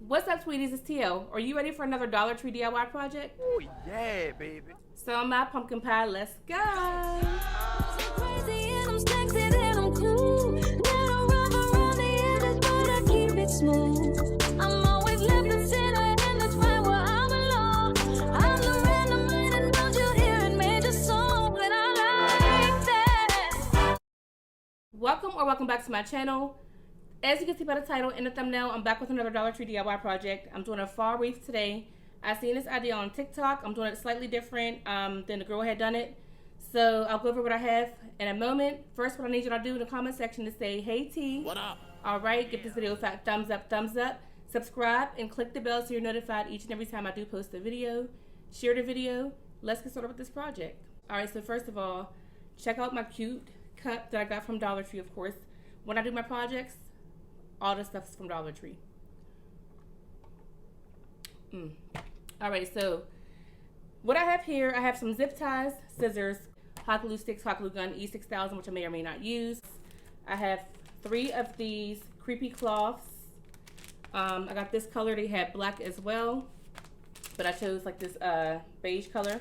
What's up, sweeties? It's TeeElle. Are you ready for another Dollar Tree DIY project? Oh yeah, baby. So my pumpkin pie, let's go. Welcome back to my channel. As you can see by the title and the thumbnail, I'm back with another Dollar Tree DIY project. I'm doing a fall wreath today. I seen this idea on TikTok. I'm doing it slightly different than the girl had done it. So I'll go over what I have in a moment. First, what I need you to do in the comment section is say, hey T. What up? Alright, give this video a fat thumbs up. Subscribe and click the bell so you're notified each and every time I do post a video. Share the video. Let's get started with this project. Alright, so first of all, check out my cute cup that I got from Dollar Tree, of course. When I do my projects, all this stuff is from Dollar Tree. Alright, so what I have here, I have some zip ties, scissors, hot glue sticks, hot glue gun, E6000, which I may or may not use. I have 3 of these creepy cloths. I got this color. They had black as well, but I chose like this beige color.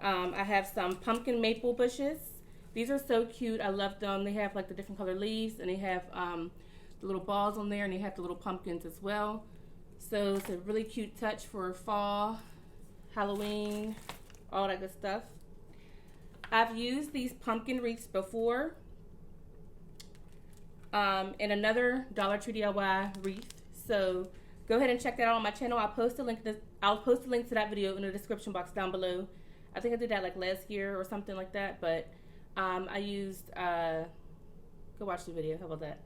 I have some pumpkin maple bushes. These are so cute. I love them. They have like the different color leaves, and they have the little balls on there, and they have the little pumpkins as well. So it's a really cute touch for fall, Halloween, all that good stuff. I've used these pumpkin wreaths before in another Dollar Tree DIY wreath. So go ahead and check that out on my channel. I'll post a link to that video in the description box down below. I think I did that like last year or something like that, but I used go watch the video. How about that?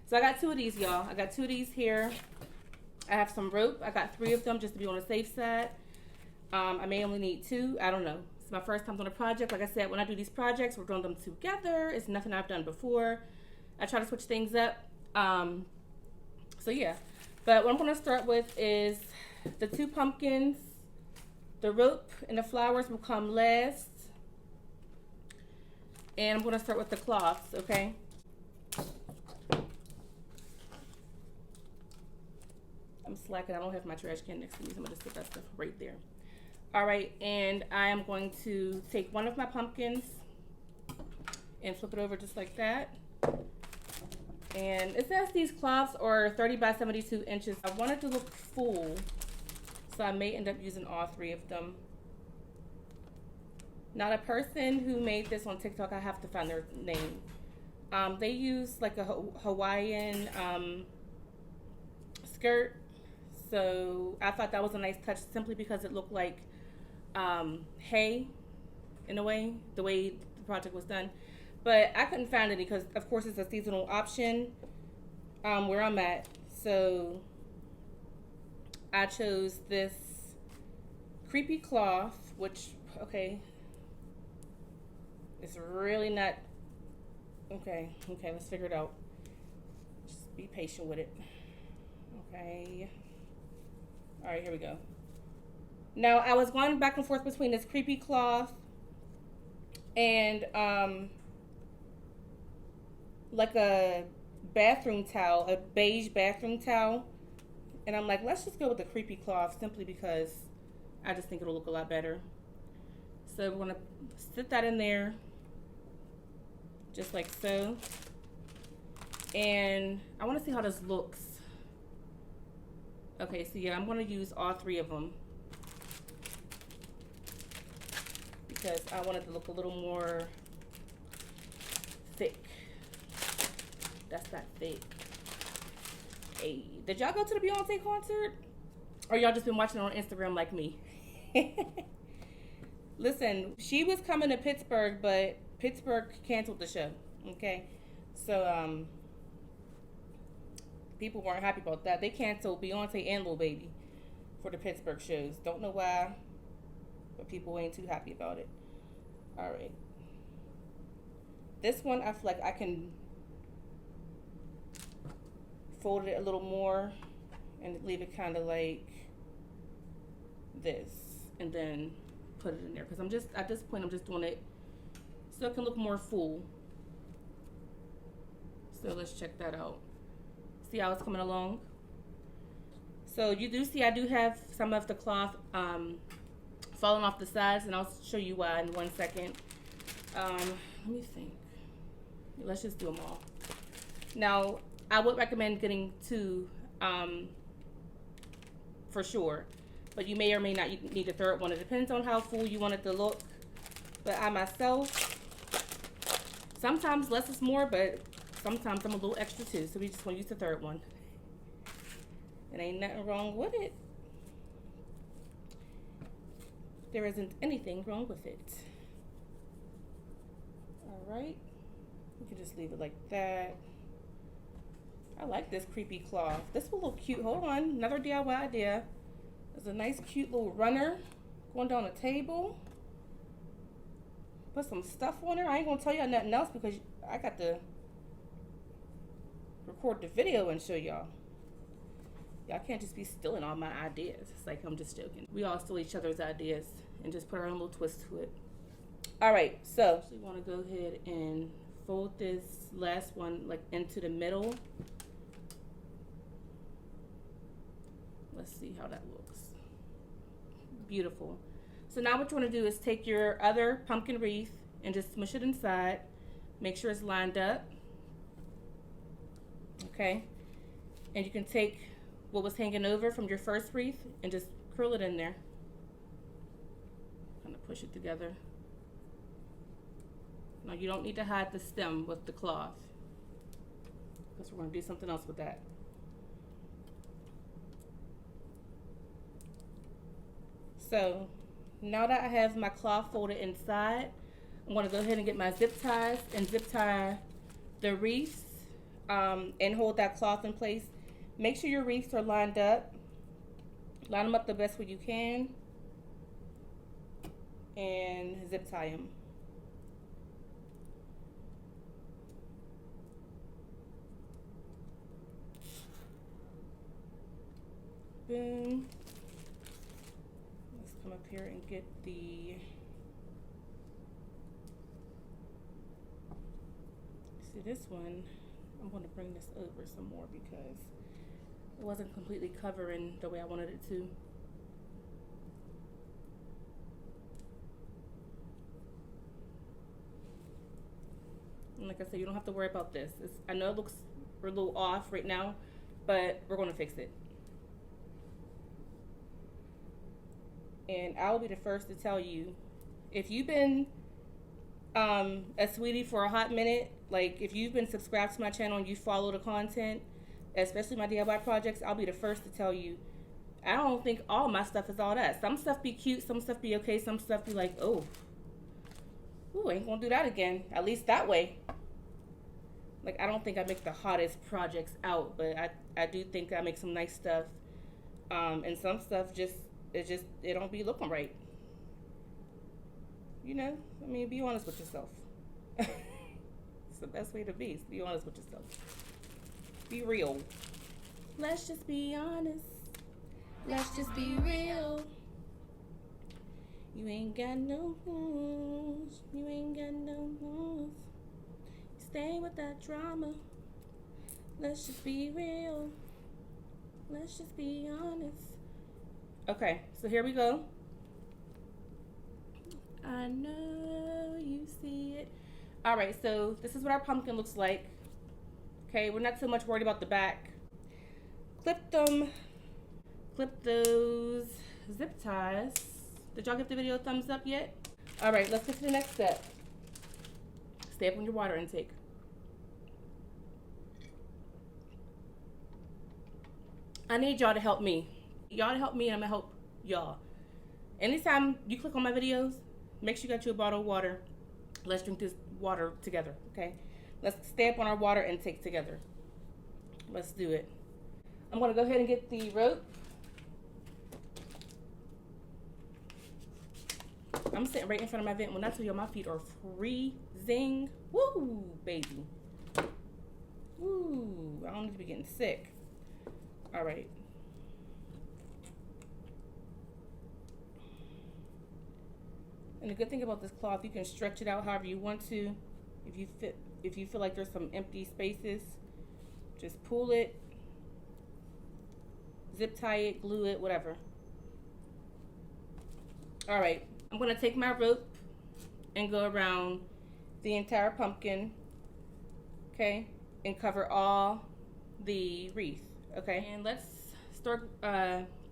So I got 2 of these, y'all. I got 2 of these here. I have some rope. I got 3 of them just to be on the safe side. I may only need 2. I don't know. It's my first time doing a project. Like I said, when I do these projects, we're doing them together. It's nothing I've done before. I try to switch things up. So yeah. But what I'm going to start with is the 2 pumpkins. The rope and the flowers will come last. And I'm going to start with the cloths, okay? I'm slacking. I don't have my trash can next to me, so I'm going to put that stuff right there. All right, and I am going to take one of my pumpkins and flip it over just like that. And it says these cloths are 30 by 72 inches. I want it to look full, so I may end up using all 3 of them. Now, the person who made this on TikTok, I have to find their name. They use like a Hawaiian skirt. So I thought that was a nice touch simply because it looked like hay in a way, the way the project was done. But I couldn't find any because, of course, it's a seasonal option where I'm at. So I chose this creepy cloth, which, okay, it's really not, okay, let's figure it out. Just be patient with it. Okay. All right, here we go. Now, I was going back and forth between this creepy cloth and like a bathroom towel, a beige bathroom towel. And I'm like, let's just go with the creepy cloth simply because I just think it'll look a lot better. So we're gonna sit that in there just like so. And I wanna see how this looks. Okay, so yeah, I'm gonna use all 3 of them because I want it to look a little more thick. That's not thick. Hey, did y'all go to the Beyonce concert? Or y'all just been watching it on Instagram like me? Listen, she was coming to Pittsburgh, but Pittsburgh canceled the show, okay? So, people weren't happy about that. They canceled Beyonce and Lil Baby for the Pittsburgh shows. Don't know why, but people ain't too happy about it. All right. This one, I feel like I can fold it a little more and leave it kind of like this, and then put it in there. Because I'm just, at this point, I'm just doing it so it can look more full. So let's check that out. See how it's coming along? So you do see I do have some of the cloth falling off the sides, and I'll show you why in 1 second. Let me think. Let's just do them all. Now, I would recommend getting 2 for sure, but you may or may not need a 3rd one. It depends on how full you want it to look. But I myself, sometimes less is more, but sometimes I'm a little extra too, so we just want to use the 3rd one. It ain't nothing wrong with it. There isn't anything wrong with it. All right, you can just leave it like that. I like this creepy cloth. This will look cute. Hold on, another DIY idea. There's a nice cute little runner going down a table. Put some stuff on her. I ain't gonna tell y'all nothing else because I got to record the video and show y'all. Y'all can't just be stealing all my ideas. It's like, I'm just joking. We all steal each other's ideas and just put our own little twist to it. All right, so we want to go ahead and fold this last one like into the middle. Let's see how that looks. Beautiful. So now what you want to do is take your other pumpkin wreath and just smush it inside. Make sure it's lined up. Okay. And you can take what was hanging over from your first wreath and just curl it in there. Kind of push it together. Now you don't need to hide the stem with the cloth because we're going to do something else with that. So now that I have my cloth folded inside, I'm going to go ahead and get my zip ties and zip tie the wreaths and hold that cloth in place. Make sure your wreaths are lined up. Line them up the best way you can and zip tie them. Boom. Let's come up here and get the, see this one, I'm going to bring this over some more because it wasn't completely covering the way I wanted it to. And like I said, you don't have to worry about this. I know it looks a little off right now, but we're going to fix it. And I'll be the first to tell you, if you've been a sweetie for a hot minute, like if you've been subscribed to my channel and you follow the content, especially my DIY projects, I'll be the first to tell you, I don't think all my stuff is all that. Some stuff be cute, some stuff be okay, some stuff be like, oh, ooh, I ain't gonna do that again, at least that way. Like, I don't think I make the hottest projects out, but I do think I make some nice stuff. And some stuff it don't be looking right. You know, I mean, be honest with yourself. It's the best way to be honest with yourself. Be real. Let's just be honest. Let's just be real. You ain't got no rules. You ain't got no rules. Stay with that drama. Let's just be real. Let's just be honest. Okay, so here we go. I know you see it. All right, so this is what our pumpkin looks like. Okay, we're not so much worried about the back. Clip them. Clip those zip ties. Did y'all give the video a thumbs up yet? All right, let's get to the next step. Stay up on your water intake. I need y'all to help me. Y'all to help me, and I'm gonna help y'all. Anytime you click on my videos, make sure you got your bottle of water. Let's drink this water together, okay? Let's stay up on our water intake together. Let's do it. I'm gonna go ahead and get the rope. I'm sitting right in front of my vent. When I tell you my feet are freezing. Woo, baby. Woo, I don't need to be getting sick. All right. And the good thing about this cloth, you can stretch it out however you want to. If you feel like there's some empty spaces, just pull it zip tie it, glue it, whatever. All right, I'm gonna take my rope and go around the entire pumpkin, okay, and cover all the wreath, okay? And let's start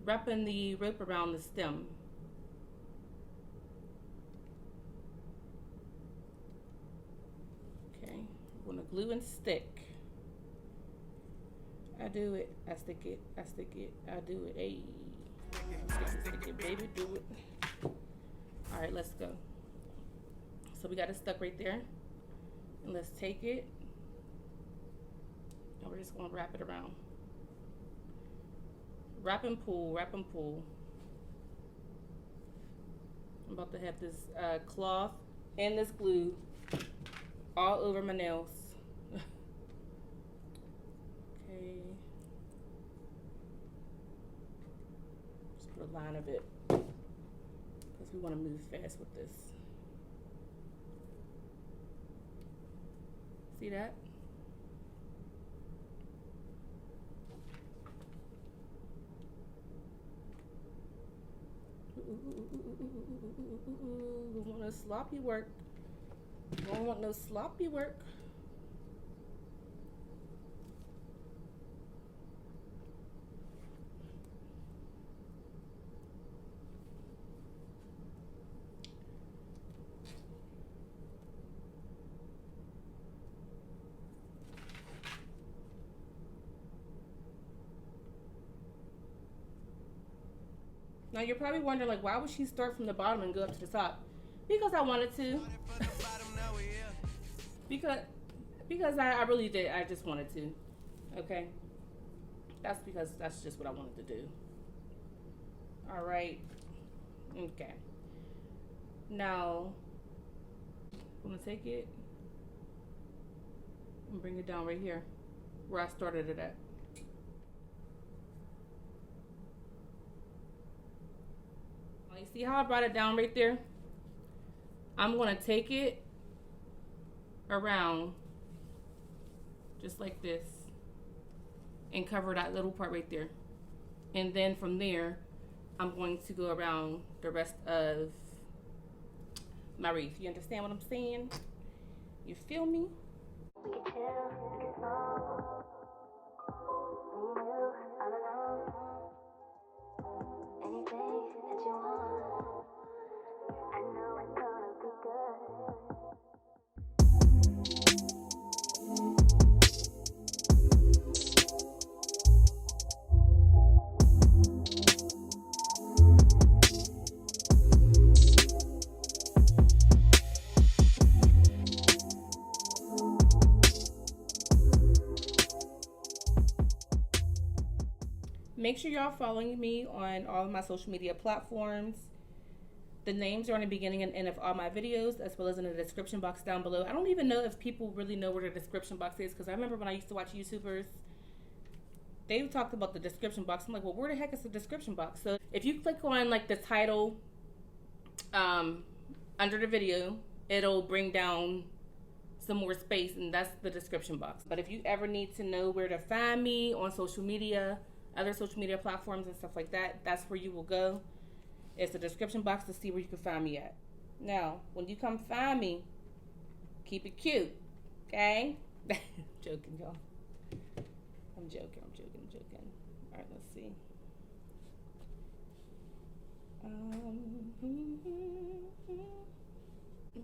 wrapping the rope around the stem. Okay, I'm gonna glue and stick. I do it, I stick it, I stick it, I do it, hey. Stick it, baby, do it. All right, let's go. So we got it stuck right there. And let's take it. And we're just gonna wrap it around. Wrap and pull, wrap and pull. I'm about to have this cloth and this glue all over my nails. Okay. Just put a line of it, because we want to move fast with this. See that? We want no sloppy work. We don't want no sloppy work. Now you're probably wondering, like, why would she start from the bottom and go up to the top? Because I wanted to. because I really did. I just wanted to. Okay. That's because that's just what I wanted to do. All right. Okay. Now I'm gonna take it and bring it down right here where I started it at. You see how I brought it down right there? I'm gonna take it around just like this and cover that little part right there. And then from there, I'm going to go around the rest of my wreath. You understand what I'm saying? You feel me? We can chill, we can smoke. Me and you, all alone. Anything that you want, I know it's gonna be good. Make sure y'all following me on all of my social media platforms. The names are on the beginning and end of all my videos, as well as in the description box down below. I don't even know if people really know where the description box is, because I remember when I used to watch YouTubers, they talked about the description box. I'm like, well, where the heck is the description box? So if you click on like the title under the video, it'll bring down some more space, and that's the description box. But if you ever need to know where to find me on social media, other social media platforms and stuff like that, that's where you will go. It's the description box to see where you can find me at. Now, when you come find me, keep it cute, okay? Joking, y'all. I'm joking. All right, let's see.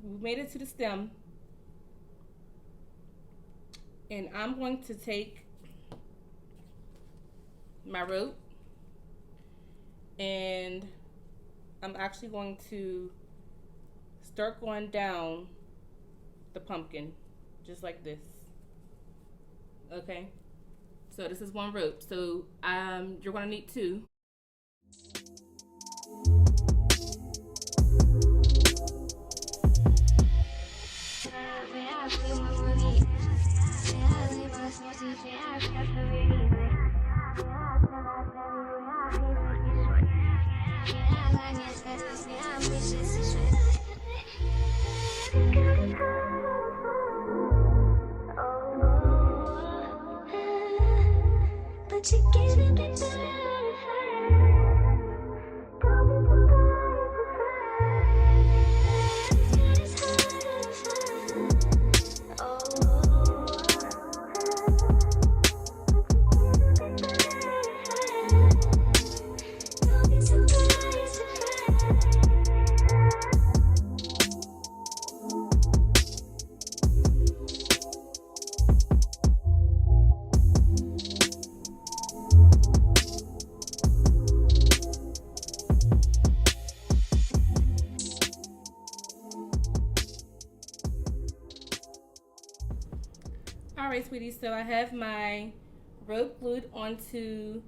We made it to the stem. And I'm going to take my rope, and I'm actually going to start going down the pumpkin just like this. Okay, so this is one rope, so you're gonna need two. But you're giving me better. Alright, sweeties, so I have my rope glued onto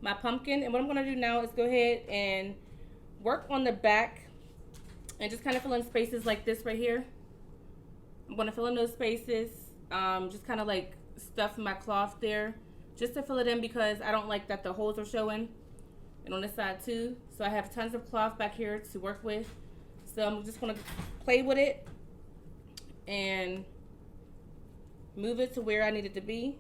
my pumpkin, and what I'm going to do now is go ahead and work on the back and just kind of fill in spaces like this right here. I'm going to fill in those spaces, just kind of like stuff my cloth there just to fill it in, because I don't like that the holes are showing, and on this side too. So I have tons of cloth back here to work with, so I'm just going to play with it and move it to where I need it to be.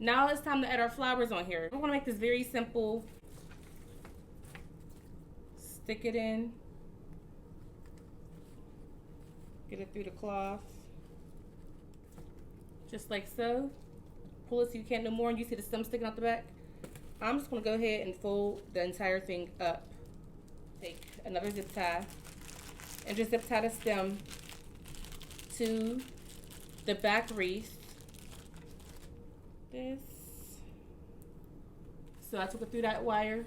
Now it's time to add our flowers on here. We're gonna make this very simple. Stick it in. Get it through the cloth. Just like so. Pull it so you can't no more, and you see the stem sticking out the back. I'm just gonna go ahead and fold the entire thing up. Take another zip tie and just zip tie the stem to the back wreath. This. So I took it through that wire.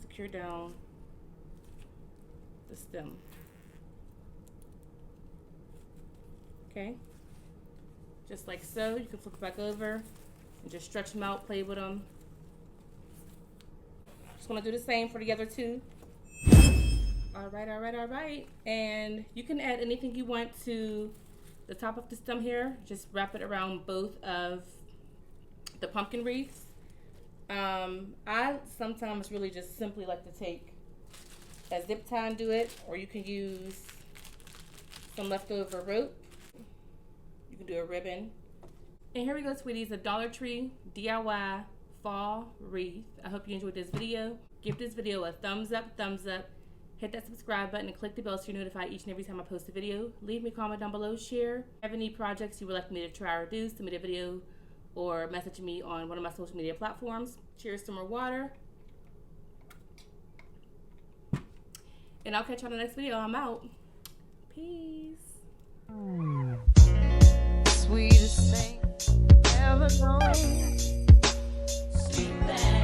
Secure down the stem. Okay. Just like so. You can flip it back over and just stretch them out, play with them. Just gonna do the same for the other two. Alright, alright, alright. And you can add anything you want to the top of the stem here. Just wrap it around both of the pumpkin wreaths. I sometimes really just simply like to take a zip tie and do it, or you can use some leftover rope. You can do a ribbon. And here we go, sweeties, a Dollar Tree DIY fall wreath. I hope you enjoyed this video. Give this video a thumbs up, hit that subscribe button and click the bell so you're notified each and every time I post a video. Leave me a comment down below, share. If you have any projects you would like me to try or do, send me a video or message me on one of my social media platforms. Cheers to more water. And I'll catch you on the next video. I'm out. Peace. Sweetest thing ever known. Sweet thing.